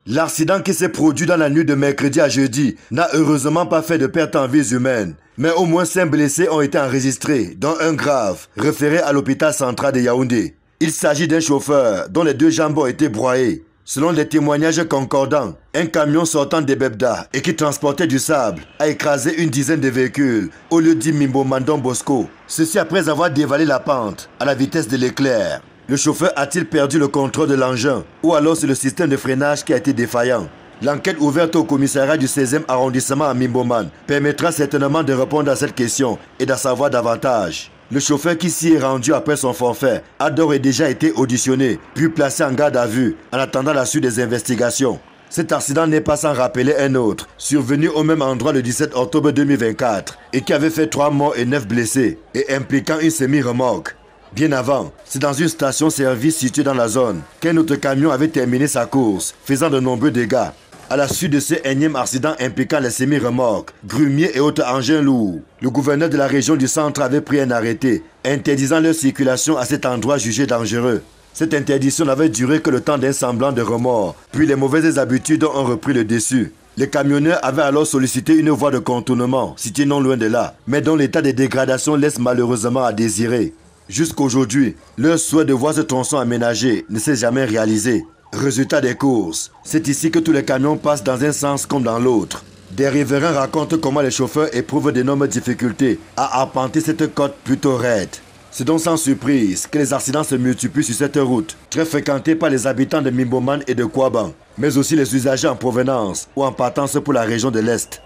L'accident qui s'est produit dans la nuit de mercredi à jeudi n'a heureusement pas fait de perte en vies humaines. Mais au moins 5 blessés ont été enregistrés, dont un grave, référé à l'hôpital central de Yaoundé. Il s'agit d'un chauffeur dont les 2 jambes ont été broyées. Selon les témoignages concordants, un camion sortant de Bebda et qui transportait du sable a écrasé une dizaine de véhicules au lieu dit Mimbo Mandon Bosco. Ceci après avoir dévalé la pente à la vitesse de l'éclair. Le chauffeur a-t-il perdu le contrôle de l'engin ou alors c'est le système de freinage qui a été défaillant? L'enquête ouverte au commissariat du 16e arrondissement à Mimboman permettra certainement de répondre à cette question et d'en savoir davantage. Le chauffeur qui s'y est rendu après son forfait a d'ores et déjà été auditionné, puis placé en garde à vue en attendant la suite des investigations. Cet accident n'est pas sans rappeler un autre, survenu au même endroit le 17 octobre 2024 et qui avait fait 3 morts et 9 blessés et impliquant une semi-remorque. Bien avant, c'est dans une station-service située dans la zone qu'un autre camion avait terminé sa course, faisant de nombreux dégâts. À la suite de ce énième accident impliquant les semi-remorques, grumiers et autres engins lourds, le gouverneur de la région du centre avait pris un arrêté interdisant leur circulation à cet endroit jugé dangereux. Cette interdiction n'avait duré que le temps d'un semblant de remords, puis les mauvaises habitudes ont repris le dessus. Les camionneurs avaient alors sollicité une voie de contournement, située non loin de là, mais dont l'état de dégradation laisse malheureusement à désirer. Jusqu'aujourd'hui, leur souhait de voir ce tronçon aménagé ne s'est jamais réalisé. Résultat des courses, c'est ici que tous les camions passent dans un sens comme dans l'autre. Des riverains racontent comment les chauffeurs éprouvent d'énormes difficultés à arpenter cette côte plutôt raide. C'est donc sans surprise que les accidents se multiplient sur cette route, très fréquentée par les habitants de Mimboman et de Kouaban, mais aussi les usagers en provenance ou en partance pour la région de l'Est.